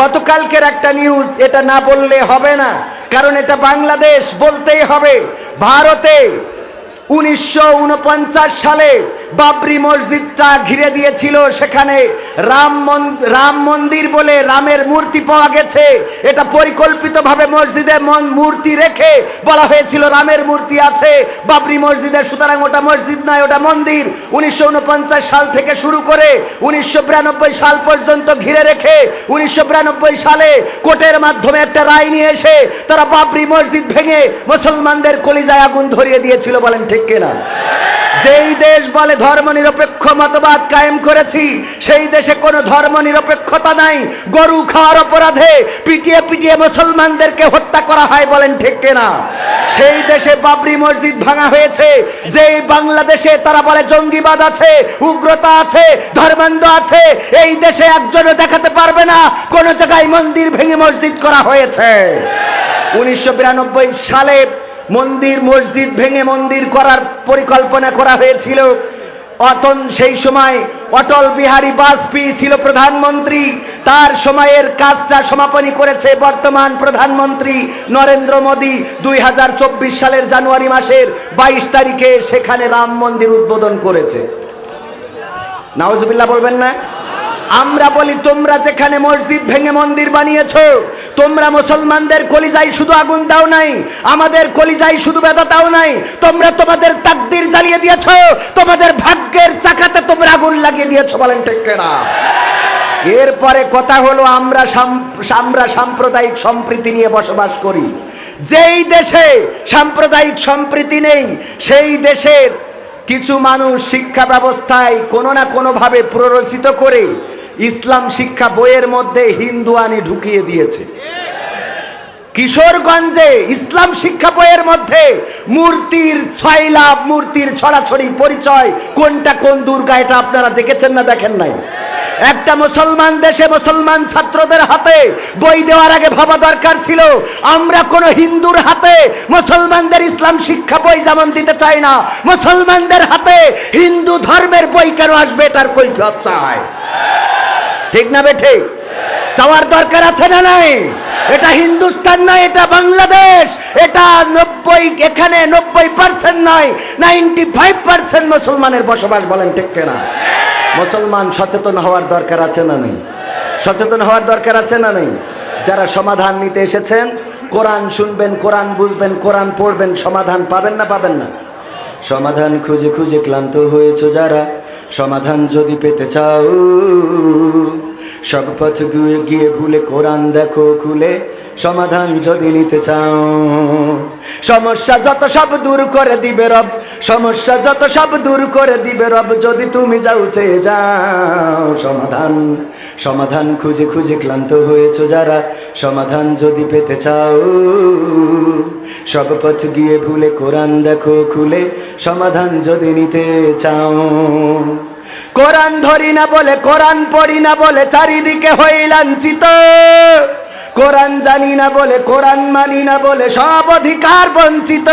গতকালকের একটা নিউজ, এটা না বললে হবে না, কারণ এটা বাংলাদেশ, বলতেই হবে। ভারতে 1949 সালে বাবরি মসজিদটা ঘিরে দিয়েছিল, সেখানে রাম মন্দির বলে রামের মূর্তি পাওয়া গেছে। এটা পরিকল্পিতভাবে মসজিদে মূর্তি রেখে বলা হয়েছিল রামের মূর্তি আছে বাবরি মসজিদে, সুতরাং ওটা মসজিদ নয়, ওটা মন্দির। 1949 সাল থেকে শুরু করে 1992 সাল পর্যন্ত ঘিরে রেখে 1992 সালে কোর্টের মাধ্যমে একটা রায় নিয়ে এসে তারা বাবরি মসজিদ ভেঙে মুসলমানদের কলিজায় আগুন ধরিয়ে দিয়েছিল। বলেন ঠিক কিনা? যেই দেশ বলে ধর্মনিরপেক্ষ মতবাদ কায়েম করেছি, সেই দেশে কোনো ধর্মনিরপেক্ষতা নাই। গরু খাওয়ার অপরাধে পিটিয়ে পিটিয়ে মুসলমানদেরকে হত্যা করা হয়। বলেন ঠিক কিনা? সেই দেশে বাবরি মসজিদ ভাঙা হয়েছে। যেই বাংলাদেশে তারা বলে জঙ্গিবাদ আছে, উগ্রতা আছে, ধর্মান্ধ আছে, এই দেশে একজনও দেখাতে পারবে না কোন জায়গায় মন্দির ভেঙে মসজিদ করা হয়েছে। 1992 সালে মন্দির মসজিদ ভেঙে মন্দির করার পরিকল্পনা করা হয়েছিল। সেই সময় অটল বিহারী বাজপেয়ী ছিল প্রধানমন্ত্রী। তার সময়ের কাজটা সমাপনী করেছে বর্তমান প্রধানমন্ত্রী নরেন্দ্র মোদী। 2024 সালের জানুয়ারি মাসের 22 তারিখে সেখানে রাম মন্দির উদ্বোধন করেছে। নাউজুবিল্লাহ বলবেন না? আমরা বলি, তোমরা যেখানে মসজিদ ভেঙে মন্দির বানিয়েছো, তোমরা মুসলমানদের কলিজায় শুধু আগুন দাও নাই, আমাদের কলিজায় শুধু বেদা দাও নাই, তোমরা তোমাদের তাকদীর জ্বালিয়ে দিয়েছো, তোমাদের ভাগ্যের চাকাতে তোমরা আগুন লাগিয়ে দিয়েছো। বলেন ঠিক কিনা? এরপরে কথা হলো, আমরা সাম্প্রদায়িক সম্প্রীতি নিয়ে বসবাস করি। যেই দেশে সাম্প্রদায়িক সম্প্রীতি নেই, সেই দেশের কিছু মানুষ শিক্ষা ব্যবস্থায় কোনো না কোনোভাবে প্ররোচিত করে ইসলাম শিক্ষা বইয়ের মধ্যে হিন্দুয়ানি ঢুকিয়ে দিয়েছে। কিশোরগঞ্জে ইসলাম শিক্ষা বইয়ের মধ্যে মূর্তির ছয়লাভ, মূর্তির ছড়াছড়ি পরিচয়, কোনটা কোন দুর্গা, এটা আপনারা দেখেছেন না দেখেন নাই? একটা মুসলমান দেশে মুসলমান ছাত্রদের হাতে বই দেওয়ার আগে ভাবা দরকার ছিল, আমরা কোন হিন্দুর হাতে মুসলমানদের ইসলাম শিক্ষা বই যেমন দিতে চাই না, মুসলমানদের হাতে হিন্দু ধর্মের বই কেন আসবে, এটার কৈফিয়ত চাই। ঠিক না বে ঠিক? চাওয়ার দরকার আছে না নাই? এটা হিন্দুস্তান নয়, এটা বাংলাদেশ। এটা 90, এখানে 90% নয়, 95% মুসলমানের বসবাস। বলেন ঠিক কিনা? মুসলমান সচেতন হওয়ার দরকার আছে না নেই? সচেতন হওয়ার দরকার আছে না নেই? যারা সমাধান নিতে এসেছেন, কোরআন শুনবেন, কোরআন বুঝবেন, কোরআন পড়বেন, সমাধান পাবেন না পাবেন না? সমাধান খুঁজে খুঁজে ক্লান্ত হয়েছো যারা, সমাধান যদি পেতে চাও, সব পথ গিয়ে গিয়ে ভুলে কোরআন দেখো খুলে, সমাধান যদি নিতে চাও। সমস্যা যত সব দূর করে দিবে রব, সমস্যা যত সব দূর করে দিবে রব, যদি তুমি যাও চেয়ে যাও। সমাধান সমাধান খুঁজে খুঁজে ক্লান্ত হয়েছো যারা, সমাধান যদি পেতে চাও, সব পথ গিয়ে ভুলে কোরআন দেখো খুলে, সমাধান যদি নিতে চাও। কোরআন ধরি না বলে, কোরআন পড়ি না বলে চারিদিকে হই লাঞ্ছিত, কোরআন জানি না বলে, কোরআন মানি না বলে সব অধিকার বঞ্চিত।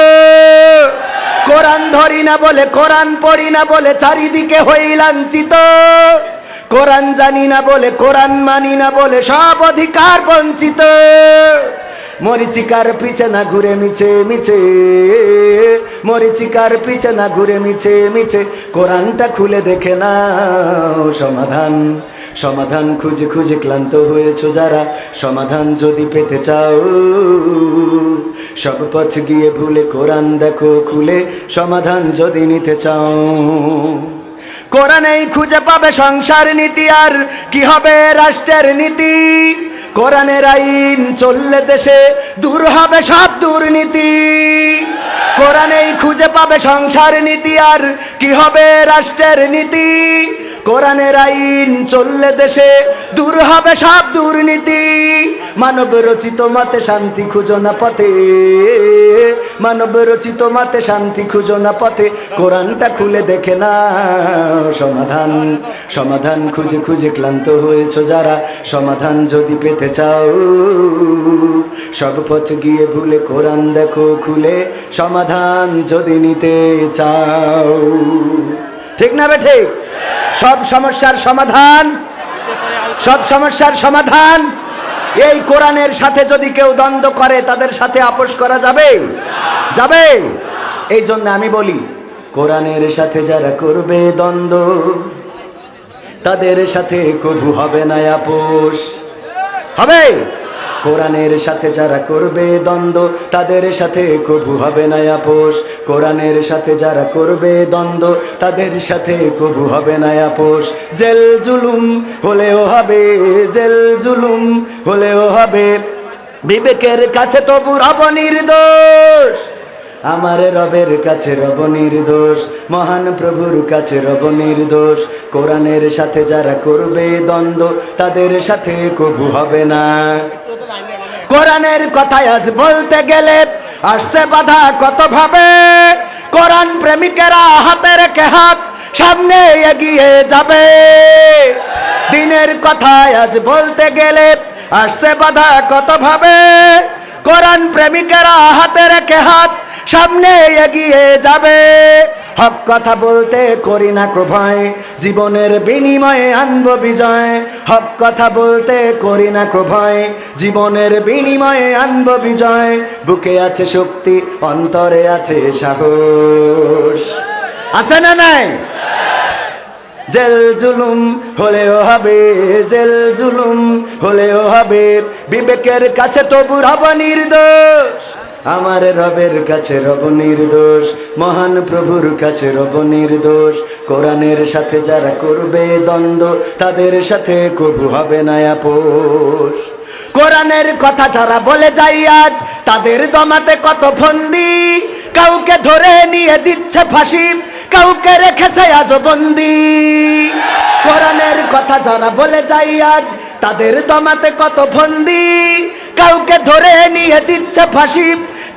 কোরআন ধরি না বলে, কোরআন পড়ি না বলে চারিদিকে হই লাঞ্ছিত, কোরআন জানি না বলে, কোরআন মানি না বলে সব অধিকার বঞ্চিত। মরিচিকার পিছে না ঘুরে মিছে মিছে, মরিচিকার পিছে না ঘুরে মিছে মিছে, কোরআনটা খুলে দেখে নাও। সমাধান সমাধান খুঁজে খুঁজে ক্লান্ত হয়েছো যারা, সমাধান যদি পেতে চাও, সব পথ গিয়ে ভুলে কোরআন দেখো খুলে, সমাধান যদি নিতে চাও। কোরআনেই খুঁজে পাবে সংসার নীতি, আর কি হবে রাষ্ট্রের নীতি। কোরআনের আইন চললে দেশে দূর হবে সব দুর্নীতি। কোরআনেই খুঁজে পাবে সংসার নীতি, আর কি হবে রাষ্ট্রের নীতি। কোরআনের আইন চললে দেশে দূর হবে সব দুর্নীতি। মানব রচিত মতে শান্তি খুঁজো না পথে, মানব রচিত মতে শান্তি খুঁজো না পথে, কোরআনটা খুলে দেখে না। সমাধান সমাধান খুঁজে খুঁজে ক্লান্ত হয়েছো যারা, সমাধান যদি পেতে চাও, সব পথ গিয়ে ভুলে কোরআন দেখো খুলে, সমাধান যদি নিতে চাও। ঠিক না বে ঠিক? সব সমস্যার সমাধান, সব সমস্যার সমাধান এই কোরআনের সাথে যদি কেউ দ্বন্দ্ব করে তাদের সাথে আপোষ করা যাবে? যাবে? এই জন্য আমি বলি, কোরআনের সাথে যারা করবে দ্বন্দ্ব তাদের সাথে কবু হবে না আপোষ। হবে? কোরআনের সাথে যারা করবে দ্বন্দ্ব তাদের সাথে কবু হবে না আপোষ। কোরআনের সাথে যারা করবে দ্বন্দ্ব তাদের সাথে কবু হবে না আপোষ। জেল জুলুম হলেও হবে, জেল জুলুম হলেও হবে, বিবেকের কাছে তবু রব নির্দোষ। আমার রবের কাছে রব নির্দোষ, মহান প্রভুর কাছে রব নির্দোষ। কোরআনের সাথে যারা করবে দ্বন্দ্ব তাদের সাথে কবু হবে না। কোরআনের কথায় আজ বলতে গেলে আসছে বাধা কত ভাবে। কোরআন প্রেমিকেরা হাতে রেখে হাত সামনে এগিয়ে যাবে। দিনের কথায় আজ বলতে গেলে আসছে বাধা কত ভাবে। কোরআন প্রেমিকেরা হাতে রেখে হাত সামনে এগিয়ে যাবে। হক কথা বলতে করি না কো ভয়, জীবনের বিনিময়ে আনবো বিজয়। হক কথা বলতে করি না কো ভয়, জীবনের বিনিময়ে আনবো বিজয়। বুকে আছে শক্তি, অন্তরে আছে সাহস। আছে না নাই? জেল জুলুম হলেও হবে, জেল জুলুম হলেও হবে, বিবেকের কাছে তবু রব নির্দোষ। আমার রবের কাছে রব নির্দোষ, মহান প্রভুর কাছে রব নির্দোষ। কোরআনের সাথে যারা করবে দ্বন্দ্ব তাদের সাথে কবু হবে না আপোষ। কোরআনের কথা যারা বলে যায় আজ তাদের দমাতে কত ফন্দি। কাউকে ধরে নিয়ে দিচ্ছে ফাঁসি, কাউকে রেখেছে আজ বন্দি। কোরআনের কথা যারা বলে যায় আজ তাদের দমাতে কত ফন্দি। কাউকে ধরে নিয়ে দিচ্ছে ফাঁসি,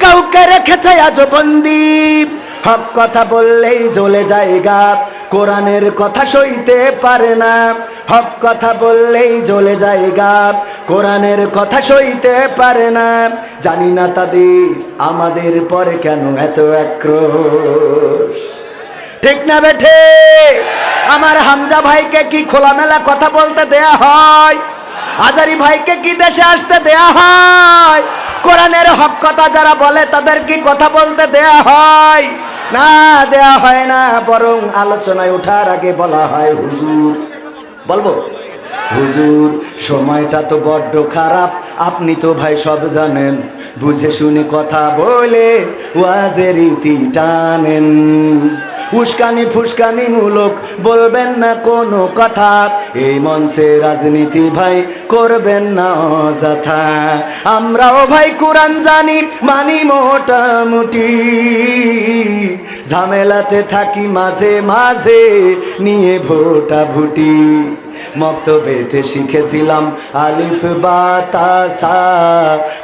কাউকে রেখেছে আজ বন্দি। হক কথা বললেই জ্বলে যায় গা, কোরআনের কথা সইতে পারে না। হক কথা বললেই জ্বলে যায় গা, কোরআনের কথা সইতে পারে না। জানি না তাদের আমাদের পরে কেন এত আক্রোশ। ঠিক না বেঠে? আমার হামজা ভাইকে কি খোলামেলা কথা বলতে দেয়া হয়? আজারি ভাইকে কি দেশে আসতে দেয়া হয়? কোরআনের হক কথা যারা বলে তাদের কি কথা বলতে দেয়া হয়? না, দেয়া হয় না। বরং আলোচনায় ওঠার আগে বলা হয় হুজুর। বলবো হুজুর সময়টা তো বড্ড খারাপ, আপনি তো ভাই সব জানেন। বুঝে শুনে কথা বলে ওয়াজের ইতি টানেন। উস্কানি ফুসকানি মূলক বলবেন না কোনো কথা। এই মঞ্চে রাজনীতি ভাই করবেন না অযথা। আমরাও ভাই কোরআন জানি মানি মোটামুটি, ঝামেলাতে থাকি মাঝে মাঝে নিয়ে ভোটা ভুটি। মক্তবেতে শিখেছিলাম আলিফ বা তা সা,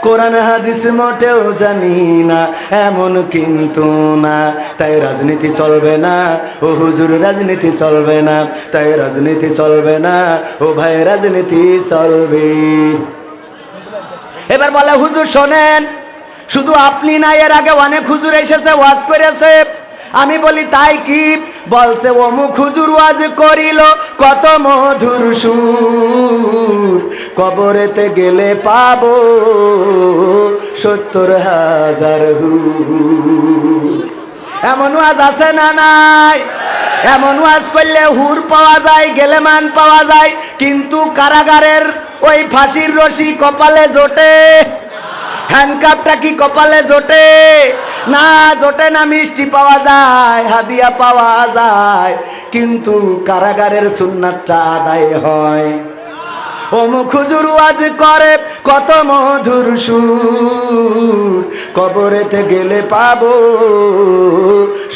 কোরআন হাদিস মোটেও জানি না এমন কিন্তু না। তাই রাজনীতি চলবে না ও হুজুর, রাজনীতি চলবে না। তাই রাজনীতি চলবে না ও ভাই, রাজনীতি চলবে। এবার বলে হুজুর শোনেন, শুধু আপনি না, এর আগে অনেক হুজুর এসেছে ওয়াজ করেছে। আমি বলি তাই কি? বলছে অমুক হুজুর ওয়াজ করিল কত মধুর সুর, কবরেতে গেলে পাবো ৭০,০০০ হুর। এমন ওয়াজ আছে না নাই? এমন ওয়াজ করলে হুর পাওয়া যায়, গেলেমান পাওয়া যায়, কিন্তু কারাগারের ওই ফাঁসির রশি কপালে জোটে? হ্যান্ডকাপটা কি কপালে জোটে? না, জোটে না। মিষ্টি পাওয়া যায়, হাদিয়া পাওয়া যায়, কিন্তু কারাগারের সুন্নাতটা আদায় হয়। অমুক হুজুর ওয়াজ করে কত মধুর সুর, কবরেতে গেলে পাবো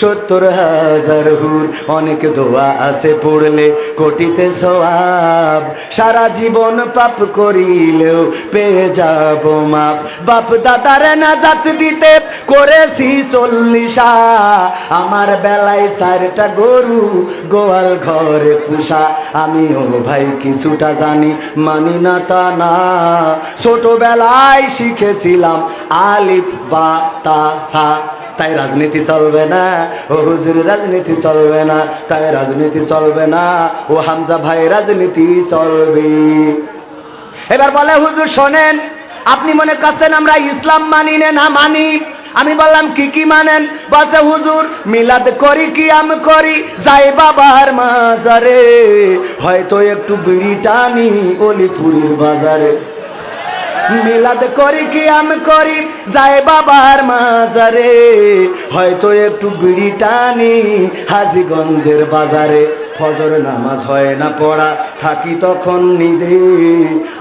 ৭০,০০০ হুর। অনেক দোয়া আছে পড়লে কোটিতে সওয়াব, সারা জীবন পাপ করিলেও পেয়ে যাব মাপ। বাপ দাদারে নাজাত দিতে করেছি ৪০, আমার বেলায় ৪টা গরু গোয়াল ঘরে পুষা। আমিও ভাই কিছুটা জানি, মানি না তা না। ছোটবেলায় শিখেছিলাম আলিফ বা তা সা। তাই রাজনীতি চলবে না ও হুজুর, রাজনীতি চলবে না। তাই রাজনীতি চলবে না ও হামজা ভাই, রাজনীতি চলবে। এবার বলে হুজুর শোনেন, আপনি মনে করছেন আমরা ইসলাম মানি না মানি? আমি বললাম কি কি মানেন? বলছে হুজুর মিলাদ করি, কিয়াম করি, যাই বাবার মাজারে, হয়তো একটু বিড়ি টানি অলিপুরের বাজারে। মিলাদ করি, কিয়াম করি, যাই বাবার মাজারে, হয়তো একটু বিড়ি টানি হাজীগঞ্জের বাজারে। ফজর নামাজ হয় না পড়া, থাকি তখন নিদে,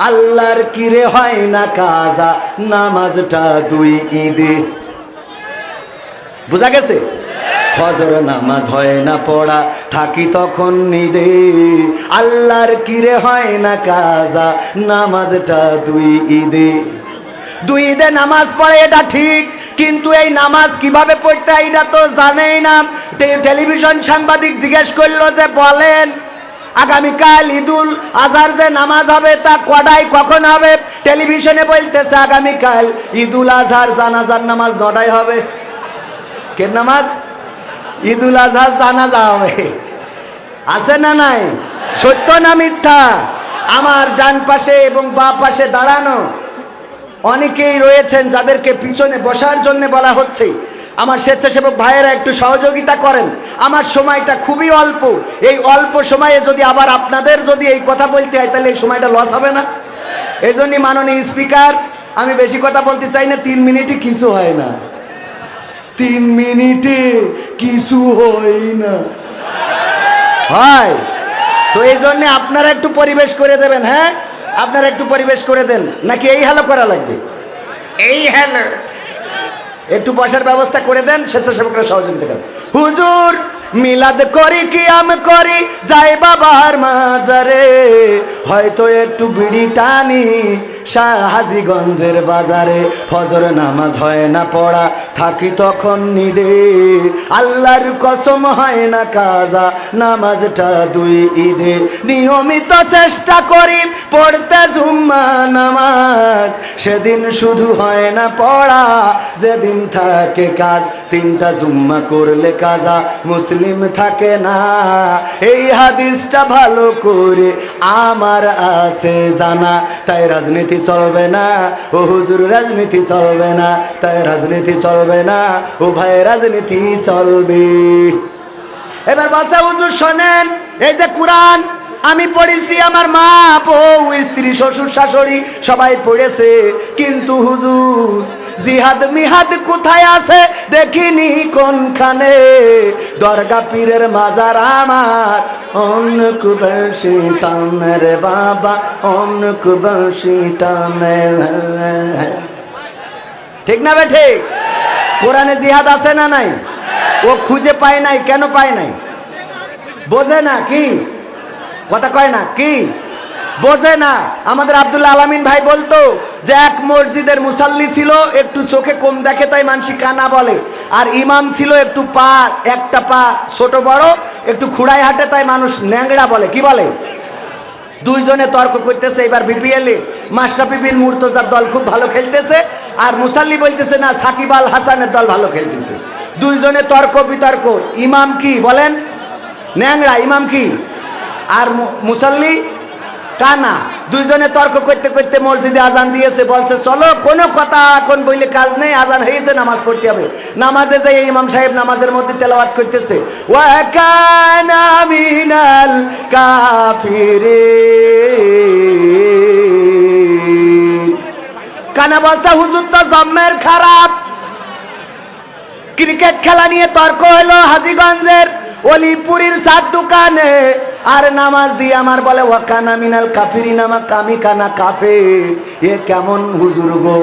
আল্লাহর কিরে হয় না কাজা, নামাজটা দুই ঈদে। বুঝা গেছে? ফজর নামাজ হয় না পড়া, থাকি তখন নিদে, আল্লাহর কিরে হয় না কাজা, নামাজটা দুই ঈদে। দুই ঈদে নামাজ পড়ে এটা ঠিক, কিন্তু এই নামাজ কিভাবে পড়তে হয় এটা তো জানেই না। টেলিভিশন সাংবাদিক জিজ্ঞেস করলো যে বলেন আগামীকাল ঈদুল আজহার যে নামাজ হবে তা কটায় কখন হবে? টেলিভিশনে বলতেছে আগামীকাল ঈদুল আজহার জানাজার নামাজ 9টায় হবে। কে নামাজ? ঈদুল আজহার জানাজা হবে। আছে না নাই? সত্য না মিথ্যা? আমার ডান পাশে এবং বাঁ পাশে দাঁড়ানো অনেকেই রয়েছেন যাদেরকে পিছনে বসার জন্য বলা হচ্ছে। আমার স্বেচ্ছাসেবক ভাইয়েরা একটু সহযোগিতা করেন, আমার সময়টা খুবই অল্প। এই অল্প সময়ে যদি আবার আপনাদের যদি এই কথা বলতে হয় তাহলে এই সময়টা লস হবে না? এই জন্যই মাননীয় স্পিকার, আমি বেশি কথা বলতে চাই না, 3 মিনিটই কিছু হয় না, 3 মিনিটে কিছু হয় না হয়। তো এই জন্য আপনারা একটু পরিবেশ করে দেবেন। হ্যাঁ, আপনারা একটু পরিবেশ করে দেন, নাকি এই হ্যালো করা লাগবে? এই হ্যালো একটু বসার ব্যবস্থা করে দেন, স্বেচ্ছাসেবকরা সহযোগিতা করেন। হুজুর মিলাদ করি, কিয়াম করি, যাই বাবার মাজারে, হয়তো একটু বিড়ি টানি হাজীগঞ্জের বাজারে। ফজর নামাজ হয় না পড়া, থাকি তখন নিদে, আল্লাহর কসম হয় না কাজা, নামাজটা দুই ঈদে। নিয়মিত চেষ্টা করি পড়তে জুম্মা নামাজ, সেদিন শুধু হয় না পড়া, যেদিন থাকে কাজ। 3টা জুম্মা করলে কাজা, মুসলিম থাকে না। এই হাদিসটা ভালো করে আমার আছে জানা, তাই রাজনীতি চলবে না ও হুজুর, রাজনীতি চলবে না, তাই রাজনীতি চলবে না ও ভাই, রাজনীতি চলবে। এবার বাচ্চা হুজুর শোনেন, এই যে কোরআন আমি পড়েছি, আমার মা বউ স্ত্রী শ্বশুর শাশুড়ি সবাই পড়েছে, কিন্তু হুজুর জিহাদ মিহাদ কোথায় আছে দেখিনি কোনখানে। দরগা পীরের মাজার আমার অনেক বেশি টানে রে বাবা, অনেক বেশি টানে। ঠিক না বে ঠিক? কোরআনে জিহাদ আছে না নাই? ও খুঁজে পায় নাই। কেন পায় নাই? বোঝে না কি কথা কয় না কি? বোঝে না। আমাদের আব্দুল্লাহ আলামিন ভাই বলতো যে এক মসজিদের মুসাল্লি ছিল, একটু চোখে কম দেখে তাই মানসি কানা বলে, আর ইমাম ছিল একটু একটা পা ছোট বড়, একটু খুঁড়াই হাঁটে তাই মানুষ ন্যাংড়া বলে। কি বলে? দুইজনে তর্ক করতেছে। এবার বিপিএলে মাশরাফি বিন মুর্তজার দল খুব ভালো খেলতেছে, আর মুসাল্লি বলতেছে না সাকিব আল হাসানের দল ভালো খেলতেছে। দুইজনে তর্ক বিতর্ক। ইমাম কি বলেন? ন্যাংড়া। ইমাম কি? আর মুসাল্লি কানা। দুইজনে তর্ক করতে করতে মসজিদে আজান দিয়েছে, বলছে চলো কোনো কথা এখন বইলে কাজ নেই, আজান হয়েছে, নামাজ পড়তে হবে। নামাজে যাই ইমাম সাহেব নামাজের মধ্যে তেলাওয়াত করতেছে, ওয়া কানা মিনাল কাফিরিন। কানা বলছে হুজুর তো জম্মের খারাপ। ক্রিকেট খেলা নিয়ে তর্ক হলো হাজীগঞ্জের অলিপুরীর চার দোকানে, আর নামাজ দিয়ে আমার বলে ওয়াকানা মিনাল কাফিরিন, আমার কামি কানা কাফের। এ কেমন হুজুর গো?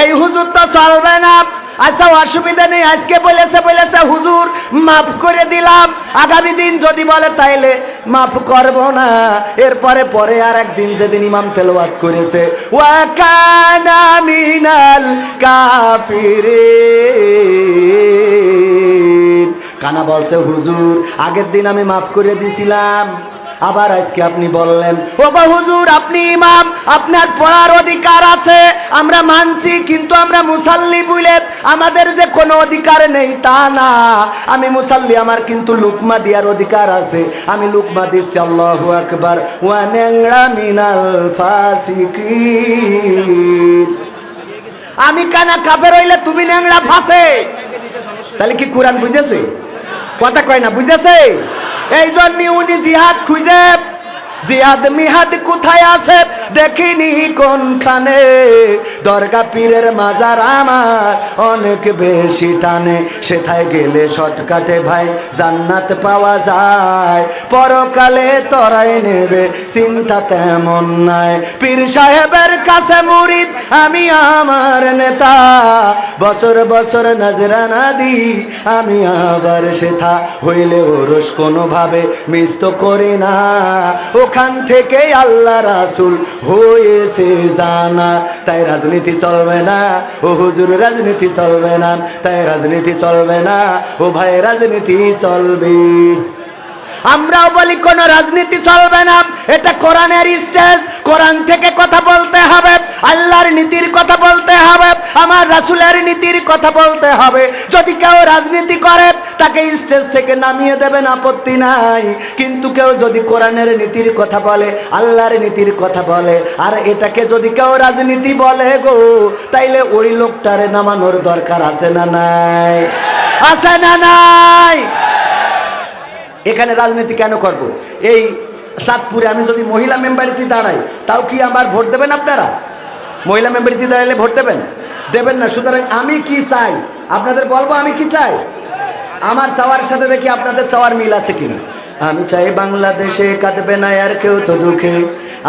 এই হুজুর তো চলবে না। আচ্ছা অসুবিধা নেই, আজকে বলেছে হুজুর মাফ করে দিলাম, আগামী দিন যদি বলে তাইলে মাফ করব না। এরপরে পরে আর একদিন যেদিন ইমাম তেলাওয়াত করেছে ওয়াকানা মিনাল কাফিরিন, কানা বলছে হুজুর আগের দিন আমি মাফ করে দিছিলাম, আবার আজকে আপনি বললেন। ও গো হুজুর আপনি ইমাম, আপনার পড়ার অধিকার আছে, আমরা মানছি, কিন্তু আমরা মুসাল্লি বলে আমাদের যে কোনো অধিকার নেই তা না। আমি মুসাল্লি, আমার কিন্তু লুকমা দেওয়ার অধিকার আছে। আমি লুকমা দিচ্ছি, আল্লাহু আকবার। ওয়া ন্যাংরা মিনাল ফাসিকিন। আমি কানা কাফের হইলে তুমি ন্যাংরা ফাঁসে। তাহলে কি কোরআন বুঝেছে? কথা কয় না, বুঝেছে? এই জন্য উনি জিহাদ খুঁজে, জিহাদ মিহাদ কোথায় আছে দেখিনি কোনখানে। দরগা পীরের মাজার আমার অনেক বেশি টানে, সেথায় গেলে শর্টকাটে ভাই জান্নাত পাওয়া যায়। পরকালে তরাই নেবে চিন্তা তেমন নাই। পীর সাহেবের কাছে মুরিদ আমি আমার নেতা, বছর বছর নজরানা দি আমি আবার সেথা। হইলে ওরস কোনোভাবে মিস তো করি না, ওখান থেকে আল্লাহ রাসূল হয়েছে জানা। তাই রাজনীতি চলবে না ও হুজুর, রাজনীতি চলবে না। তাই রাজনীতি চলবে না ও ভাই, রাজনীতি চলবে। আমরাও বলি কোন রাজনীতি চলবে না, এটা কোরআনের স্টেজ। কোরআন থেকে কথা বলতে হবে, আল্লাহর নীতির কথা বলতে হবে, আমার রাসূলের নীতির কথা বলতে হবে। যদি কেউ রাজনীতি করে তাকে স্টেজ থেকে নামিয়ে দেবেন, আপত্তি নাই। কিন্তু কেউ যদি কোরআনের নীতির কথা বলে, আল্লাহর নীতির কথা বলে, আর এটাকে যদি কেউ রাজনীতি বলে গো, তাইলে ওই লোকটারে নামানোর দরকার আছে না নাই? আছে না নাই? এখানে রাজনীতি কেন করব? এই চাঁদপুরে আমি যদি মহিলা মেম্বারিতে দাঁড়াই, তাও কি আমার ভোট দেবেন আপনারা? মহিলা মেম্বারিতে দাঁড়ালে ভোট দেবেন? দেবেন না। সুতরাং আমি কি চাই আপনাদের বলবো, আমি কি চাই। আমার চাওয়ার সাথে দেখি আপনাদের চাওয়ার মিল আছে কিনা। আমি চাই বাংলাদেশে কাটবে না আর কেউ তো দুঃখে,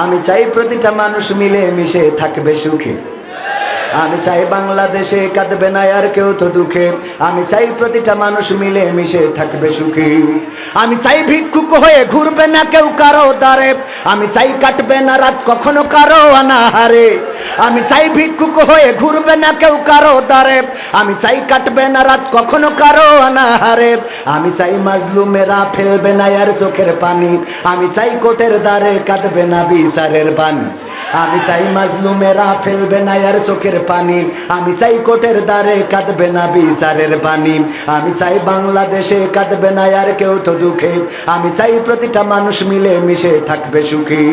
আমি চাই প্রতিটা মানুষ মিলে মিশে থাকবে সুখে। আমি চাই বাংলাদেশে কাঁদবে না আর কেউ তো দুঃখে, আমি চাই প্রতিটা মানুষ মিলে মিশে থাকবে সুখী। আমি চাই ভিক্ষুক হয়ে ঘুরবে না কেউ কারো দ্বারে, আমি চাই কাটবে না রাত কখনো কারো অনাহারে। আমি চাই ভিক্ষুক হয়ে ঘুরবে না কেউ কারো দ্বারে, আমি চাই কাটবে না রাত কখনো কারো অনাহারে। আমি চাই মাজলুমেরা ফেলবে না আর চোখের পানি, আমি চাই কোটের দ্বারে কাঁদবে না বিচারের বাণী। আমি চাই মাজলুমেরা ফেলবে না আর চোখের পানি, আমি চাই কোটের দ্বারে কাঁদবে না বিচারের বাণী। আমি চাই বাংলাদেশে কাঁদবে না আর কেউ তো দুঃখে, আমি চাই প্রতিটা মানুষ মিলে মিশে থাকবে সুখী।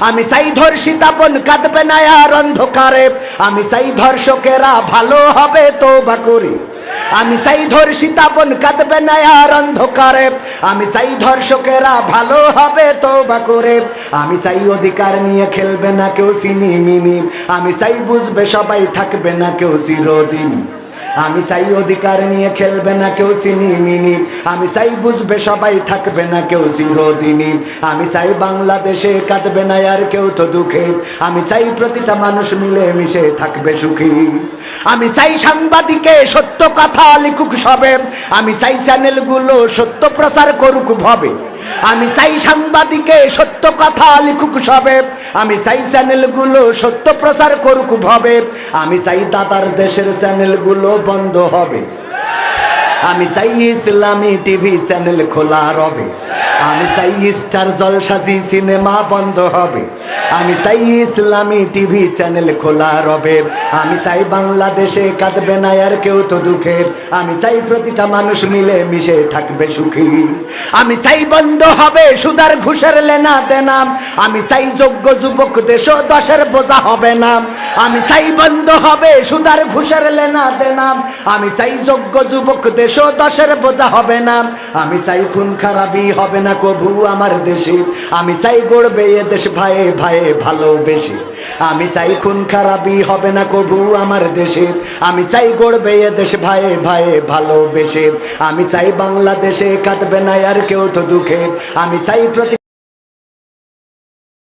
আমি চাই ধর্ষিতা বোন কাঁদবে না আর অন্ধকারে, আমি চাই ধর্ষকেরা ভালো হবে তওবা করে। আমি চাই ধর্ষিতা বোন কাঁদবে না আর অন্ধকারে, আমি চাই ধর্ষকেরা ভালো হবে তওবা করে। আমি চাই অধিকার নিয়ে খেলবে না কেউ সিনিমিনি, আমি চাই বুঝবে সবাই থাকবে না কেউ চিরদিন। আমি চাই অধিকার নিয়ে খেলবে না কেউ সিনিমিনি, আমি চাই বুঝবে সবাই থাকবে না কেউ চিরদিনই। আমি চাই বাংলাদেশে কাঁদবে না আর কেউ তো দুঃখে, আমি চাই প্রতিটা মানুষ মিলে মিশে থাকবে সুখী। আমি চাই সাংবাদিকে সত্য কথা লিখুক সবে, আমি চাই চ্যানেলগুলো সত্য প্রচার করুক ভবে। আমি চাই সাংবাদিকে সত্য কথা লিখুক সবে, আমি চাই চ্যানেলগুলো সত্য প্রচার করুক ভবে। আমি চাই দাদার দেশের চ্যানেলগুলো বন্ধ হবে, আমি চাই ইসলামী টিভি চ্যানেল খোলা রবে। আমি চাই স্টার জলসাজি সিনেমা বন্ধ হবে, আমি চাই ইসলামী টিভি চ্যানেল খোলা রবে। আমি চাই বাংলাদেশে কাঁদবে না আর কেউ তো দুঃখে, আমি চাই প্রতিটা মানুষ মিলে মিশে থাকবে সুখী। আমি চাই বন্ধ হবে সুদার ঘুষের লেনা দেনা, আমি চাই যোগ্য যুবক দেশ দশের বোঝা হবে না। আমি চাই বন্ধ হবে সুদার ঘুষের লেনা দেনা, আমি চাই যোগ্য যুবক দেশ দশের বোঝা হবে না। আমি চাই খুন খারাপি হবে না কভু আমার দেশে, আমি চাই গড়বে এ দেশ ভাইয়ে ভাইয়ে ভালোবেসে। আমি চাই খুন খারাপি হবে না কভু আমার দেশে, আমি চাই গড়বে এ দেশ ভাইয়ে ভাইয়ে ভালোবেসে। আমি চাই বাংলাদেশে কাঁদবে না আর কেউ তো দুঃখে, আমি চাই প্রতি